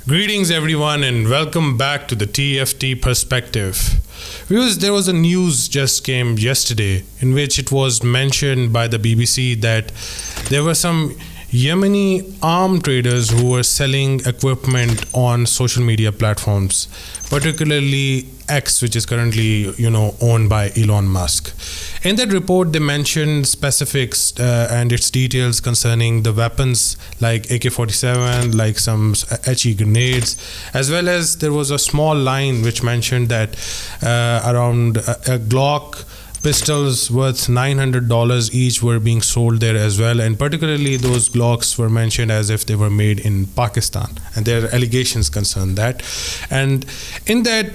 Greetings everyone and welcome back to the TFT Perspective. Viewers, there was a news just came yesterday in which it was mentioned by the BBC that there were some Yemeni arm traders who were selling equipment on social media platforms, particularly X, which is currently owned by Elon Musk. In that report, they mentioned specifics and its details concerning the weapons like AK-47, like some HE grenades, as well as there was a small line which mentioned that around a Glock pistols worth $900 each were being sold there as well, and particularly those Glocks were mentioned as if they were made in Pakistan, and there are allegations concern that. And in that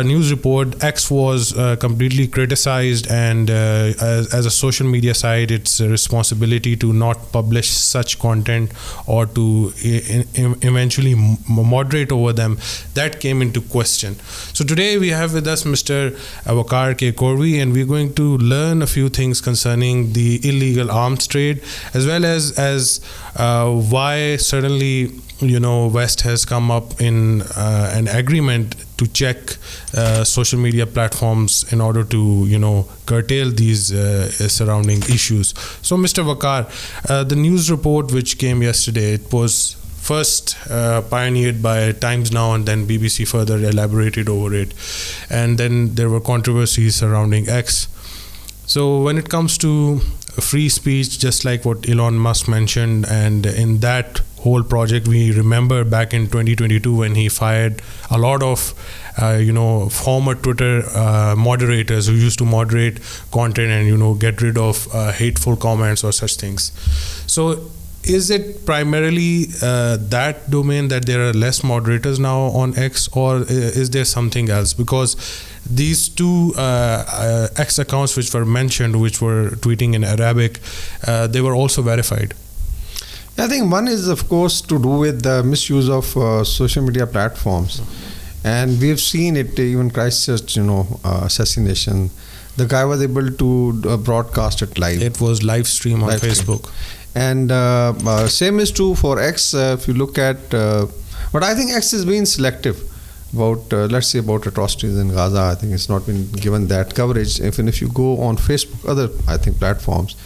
news report, X was completely criticized, and as a social media site, it's a responsibility to not publish such content or to eventually moderate over them. That came into question. So today we have with us Mr. Waqar K. Korvi, and we're going to learn a few things concerning the illegal arms trade, as well as why suddenly West has come up in an agreement to check social media platforms in order to curtail these surrounding issues. So Mr. Waqar, the news report which came yesterday, it was first pioneered by Times Now, and then BBC further elaborated over it, and then there were controversies surrounding X. So when it comes to free speech, just like what Elon Musk mentioned, and in that whole project, we remember back in 2022 when he fired a lot of former Twitter moderators who used to moderate content and get rid of hateful comments or such things. So is it primarily that domain that there are less moderators now on X, or is there something else? Because these two X accounts which were mentioned, which were tweeting in Arabic, they were also verified. I think one is, of course, to do with the misuse of social media platforms. And we've seen it, even Christchurch, assassination. The guy was able to broadcast it live. It was live stream on Facebook. And same is true for X. If you look at, but I think X has been selective about, let's say, about atrocities in Gaza. I think it's not been given that coverage. Even if you go on Facebook, other, platforms,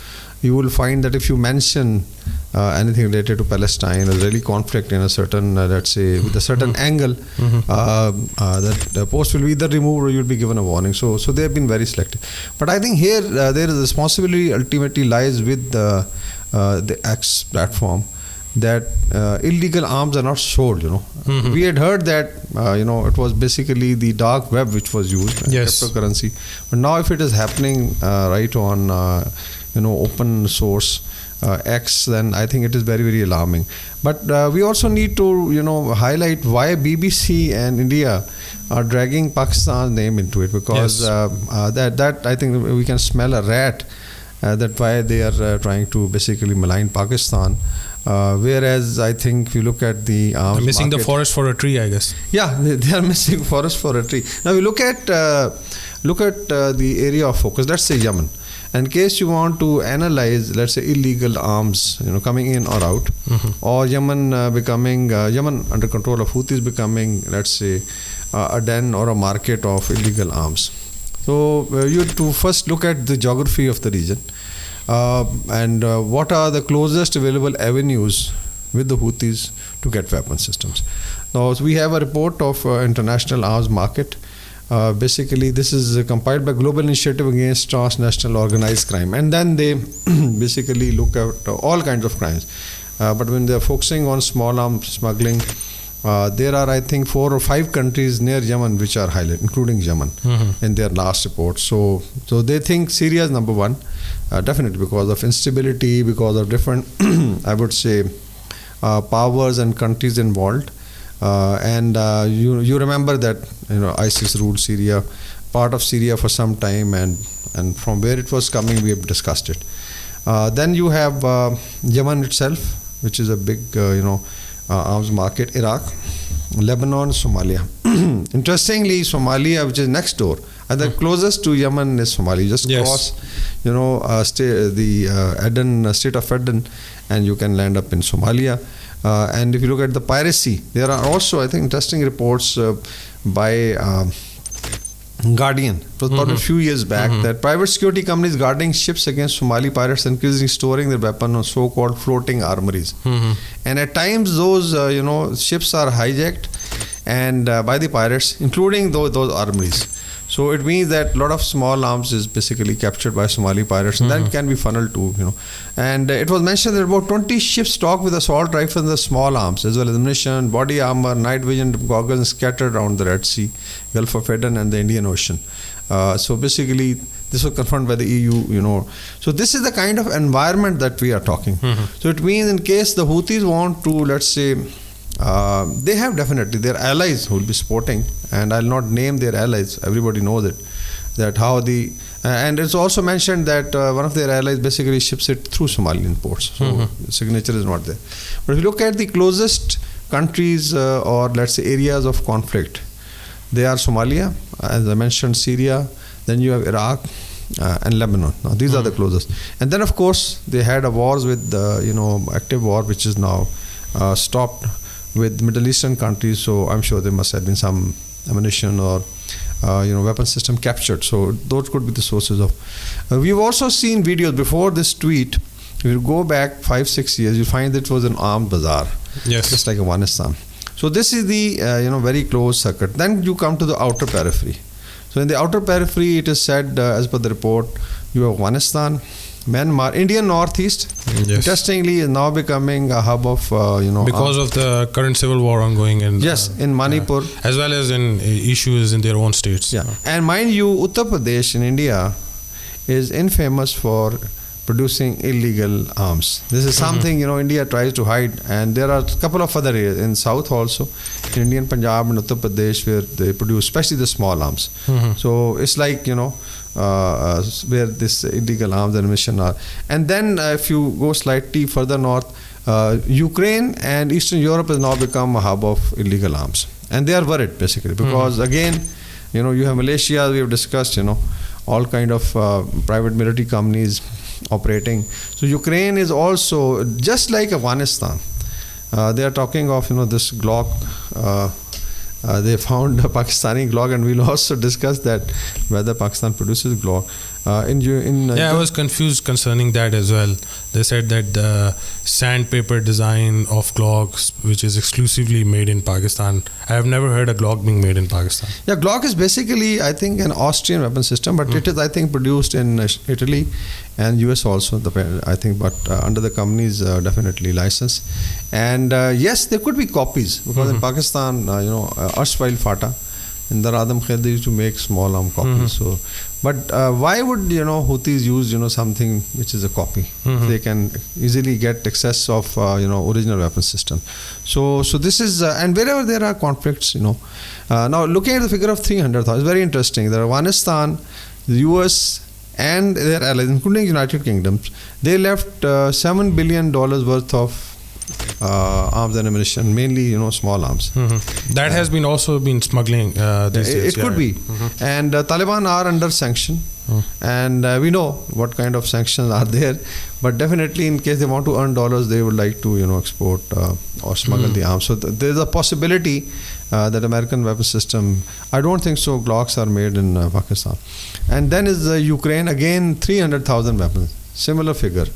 you will find that if you mention anything related to Palestine, Israeli conflict in a certain, let's say, with a certain angle, that the post will be either removed or you'll be given a warning. So they have been very selective. But I think here there is responsibility ultimately lies with the X platform, that illegal arms are not sold. We had heard that it was basically the dark web which was used, cryptocurrency. But now if it is happening right on open source X, then I think it is very, very alarming. But we also need to highlight why BBC and India are dragging Pakistan's name into it, because that I think we can smell a rat. That why they are trying to basically malign Pakistan, whereas I think if you look at the arms missing market, the forest for a tree, I guess. Yeah, they are missing forest for a tree. Now we look at the area of focus. Let's say Yemen. In case you want to analyze, let's say, illegal arms, coming in or out, or Yemen becoming Yemen under control of Houthis becoming, let's say, a den or a market of illegal arms. So you have to first look at the geography of the region, and what are the closest available avenues with the Houthis to get weapon systems. Now, so we have a report of international arms market. Basically, this is compiled by Global Initiative Against Transnational Organized Crime, and then they basically look at all kinds of crimes. But when they're focusing on small arms smuggling, there are, I think, 4 or 5 countries near Yemen which are highlighted, including Yemen, in their last report. So they think Syria is number one, definitely because of instability, because of different, I would say, powers and countries involved. And you remember that ISIS ruled Syria, part of Syria for some time, and from where it was coming, we have discussed it. Then you have Yemen itself, which is a big arms market, Iraq, Lebanon, Somalia. Interestingly, Somalia, which is next door, and the closest to Yemen is Somalia. Just cross, the Aden, state of Aden, and you can land up in Somalia. And if you look at the piracy, there are also, I think, interesting reports by Guardian. It was about a few years back that private security companies guarding ships against Somali pirates increasingly storing their weapon on so-called floating armories. And at times those ships are hijacked and by the pirates, including those armories. So it means that a lot of small arms is basically captured by Somali pirates, and that can be funneled to, And it was mentioned that about 20 ships stocked with assault rifles and small arms, as well as ammunition, body armor, night vision goggles scattered around the Red Sea, Gulf of Aden, and the Indian Ocean. So basically, this was confirmed by the EU, So this is the kind of environment that we are talking. So it means in case the Houthis want to, let's say, they have definitely their allies who will be supporting, and I'll not name their allies. Everybody knows it. That how the and it's also mentioned that one of their allies basically ships it through Somalian ports. So the signature is not there. But if you look at the closest countries or let's say areas of conflict, they are Somalia, as I mentioned, Syria. Then you have Iraq and Lebanon. Now these are the closest. And then of course they had a wars with active war which is now stopped with Middle Eastern countries, so I'm sure there must have been some ammunition or weapon system captured. So those could be the sources of. We've also seen videos before this tweet. If you go back 5-6 years, you find that it was an armed bazaar, just like Afghanistan. So this is the very close circuit. Then you come to the outer periphery. So in the outer periphery, it is said, as per the report, you have Afghanistan, Myanmar, Indian Northeast. Interestingly, is now becoming a hub of because of the current civil war ongoing in in Manipur, as well as in issues in their own states. And mind you, Uttar Pradesh in India is infamous for producing illegal arms. This is something India tries to hide, and there are a couple of other areas in South also, in Indian Punjab and Uttar Pradesh, where they produce especially the small arms. So it's like where this illegal arms and ammunition are. And then if you go slightly further north, Ukraine and Eastern Europe has now become a hub of illegal arms, and they are worried basically because again you have Malaysia, we have discussed all kind of private military companies operating. So Ukraine is also just like Afghanistan. They are talking of this Glock. They found a Pakistani Glock, and we'll also discuss that whether Pakistan produces Glock. I was confused concerning that as well. They said that the sandpaper design of Glocks, which is exclusively made in Pakistan. I have never heard a Glock being made in Pakistan. Yeah, Glock is basically, I think, an Austrian weapon system, but it is, I think, produced in Italy and US also, I think, but under the company's definitely license. And yes, there could be copies because in Pakistan, erstwhile FATA, in the Radam Khair, they used to make small arm copies. So, but why would Houthis use something which is a copy? They can easily get access of original weapon system. So this is and wherever there are conflicts, now looking at the figure of 300,000 is very interesting. There are Afghanistan, the US, and their allies, including United Kingdom, they left $7 billion worth of arms and ammunition, mainly small arms. That has been also been smuggling these days. It could be. And Taliban are under sanction, and we know what kind of sanctions are there, but definitely in case they want to earn dollars, they would like to export or smuggle the arms. So there's a possibility that American weapon system, I don't think so, Glocks are made in Pakistan. And then is Ukraine, again 300,000 weapons, similar figure.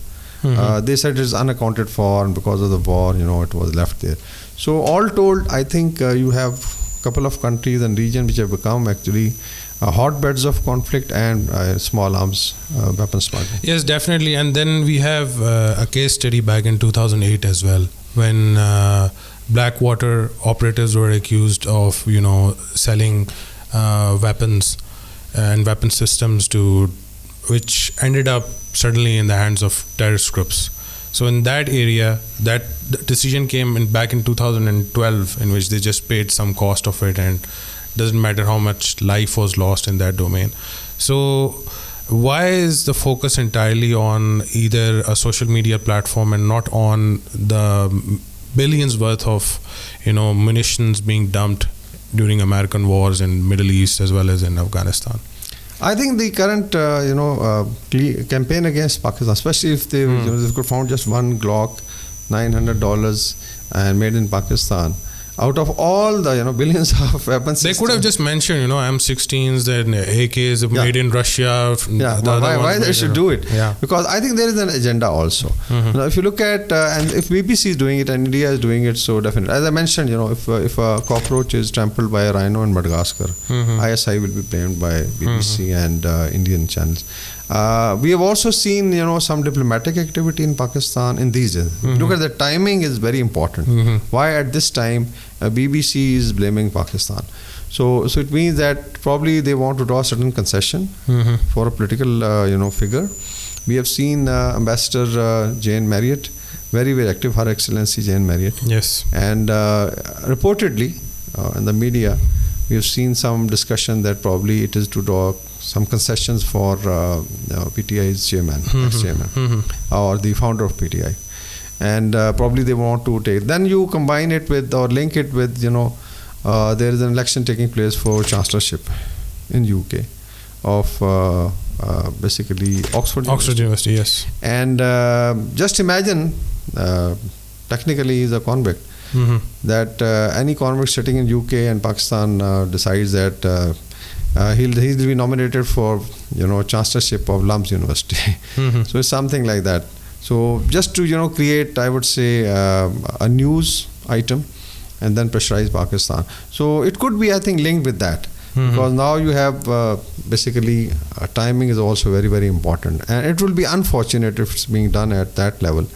They said it's unaccounted for, and because of the war, it was left there. So all told, I think you have a couple of countries and regions which have become actually hotbeds of conflict and small arms weapons smuggling. Yes, definitely. And then we have a case study back in 2008 as well, when Blackwater operatives were accused of selling weapons and weapon systems which ended up suddenly in the hands of terrorist groups. So in that area, that decision came back in 2012, in which they just paid some cost of it, and doesn't matter how much life was lost in that domain. So why is the focus entirely on either a social media platform and not on the billions worth of munitions being dumped during American wars in Middle East as well as in Afghanistan? I think the current campaign against Pakistan, especially if they could found just one Glock $900 and made in Pakistan. Out of all the billions of weapons, they could have just mentioned M16s, then AKs made in Russia. Yeah, why they should do it? Yeah. Because I think there is an agenda also. Now, if you look at and if BBC is doing it and India is doing it, so definitely, as I mentioned, if a cockroach is trampled by a rhino in Madagascar, ISI will be blamed by BBC and Indian channels. We have also seen some diplomatic activity in Pakistan in these days. Look at the timing is very important. Why at this time BBC is blaming Pakistan? So it means that probably they want to draw a certain concession for a political figure. We have seen Ambassador Jane Marriott, very, very active, Her Excellency Jane Marriott. Yes. And reportedly in the media, we have seen some discussion that probably it is to draw some concessions for PTI's chairman, ex-chairman, or the founder of PTI. And probably they want to take. Then you combine it with or link it with, there is an election taking place for chancellorship in UK of basically Oxford University, yes. And just imagine, technically he's a convict. That any convict sitting in UK and Pakistan decides that he'll be nominated for chancellorship of Lumps University. So it's something like that. So just to create, I would say, a news item and then pressurize Pakistan. So it could be, I think, linked with that. Because now you have basically timing is also very, very important, and it will be unfortunate if it's being done at that level.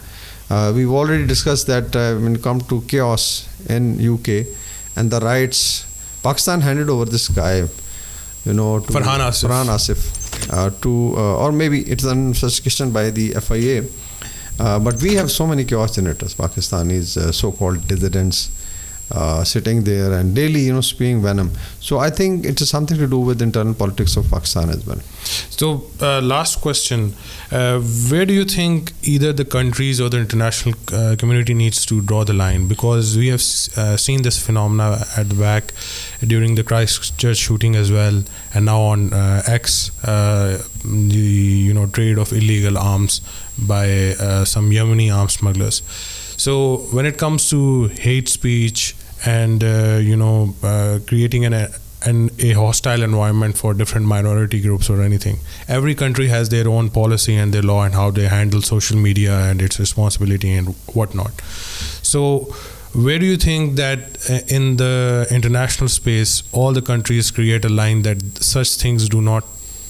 We've already discussed that when it comes to chaos in UK and the rights, Pakistan handed over this guy, to Farhan Asif, or maybe it's an investigation by the FIA. But we have so many chaos generators, Pakistanis, so-called dissidents, sitting there and daily, spewing venom. So I think it is something to do with internal politics of Pakistan as well. So last question, where do you think either the countries or the international community needs to draw the line? Because we have seen this phenomena at the back during the Christchurch shooting as well, and now on X, the trade of illegal arms by some Yemeni arms smugglers. So when it comes to hate speech and creating a hostile environment for different minority groups or anything, every country has their own policy and their law and how they handle social media and its responsibility and whatnot. So where do you think that in the international space all the countries create a line that such things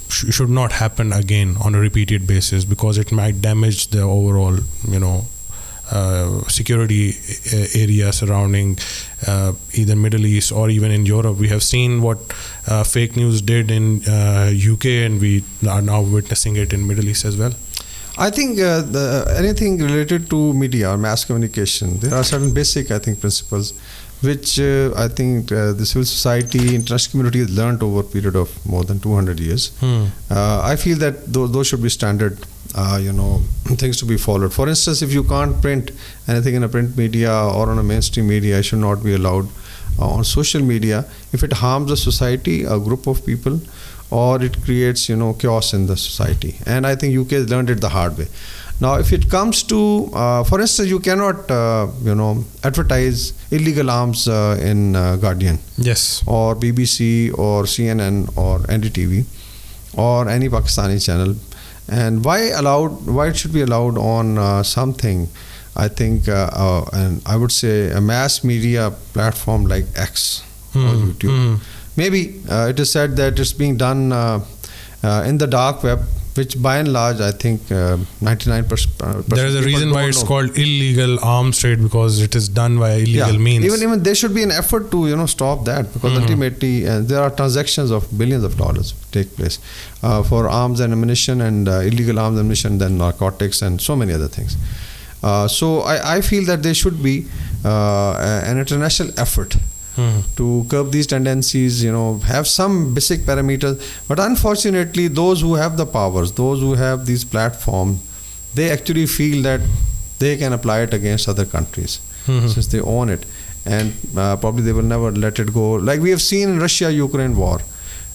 should not happen again on a repeated basis, because it might damage the overall security area surrounding either Middle East or even in Europe? We have seen what fake news did in UK, and we are now witnessing it in Middle East as well. I think anything related to media or mass communication, there are certain basic, I think, principles which I think the civil society, international community has learned over a period of more than 200 years. I feel that those should be standard things to be followed. For instance, if you can't print anything in a print media or on a mainstream media, it should not be allowed on social media if it harms a society, a group of people, or it creates chaos in the society. And I think UK has learned it the hard way. Now, if it comes to, for instance, you cannot advertise illegal arms in Guardian, yes, or BBC or CNN or NDTV or any Pakistani channel. And why it should be allowed on something, I think, and I would say a mass media platform like X or YouTube. Maybe it is said that it's being done in the dark web, which by and large, I think 99%. There is a reason why it's called illegal arms trade, because it is done by illegal means. Even there should be an effort to stop that, because ultimately there are transactions of billions of dollars take place for arms and ammunition, and illegal arms and ammunition, then narcotics and so many other things. So I feel that there should be an international effort to curb these tendencies, have some basic parameters. But unfortunately, those who have the powers, those who have these platforms, they actually feel that they can apply it against other countries since they own it. And probably they will never let it go. Like we have seen in Russia-Ukraine war,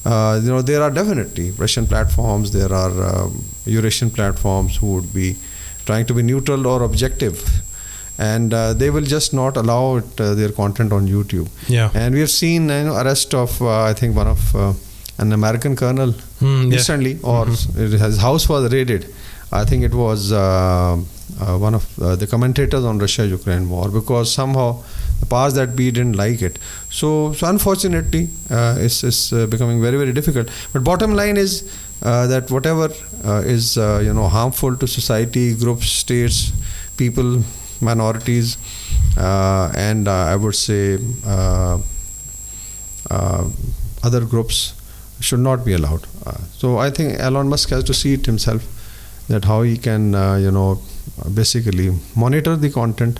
there are definitely Russian platforms, there are Eurasian platforms who would be trying to be neutral or objective and they will just not allow their content on YouTube. Yeah. And we have seen arrest of I think one of an American colonel recently, or his house was raided. I think it was one of the commentators on Russia-Ukraine war, because somehow the powers that be didn't like it. So unfortunately, it's becoming very, very difficult. But bottom line is that whatever is harmful to society, groups, states, people, minorities, and I would say other groups should not be allowed. So I think Elon Musk has to see it himself, that how he can basically monitor the content,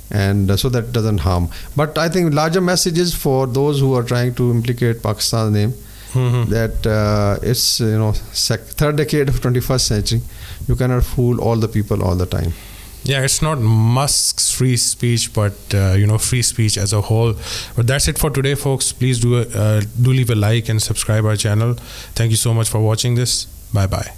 and so that doesn't harm. But I think larger message is for those who are trying to implicate Pakistan's name, that it's third decade of 21st century. You cannot fool all the people all the time. Yeah, it's not Musk's free speech, but free speech as a whole. But that's it for today, folks. Please do leave a like and subscribe our channel. Thank you so much for watching this. Bye bye.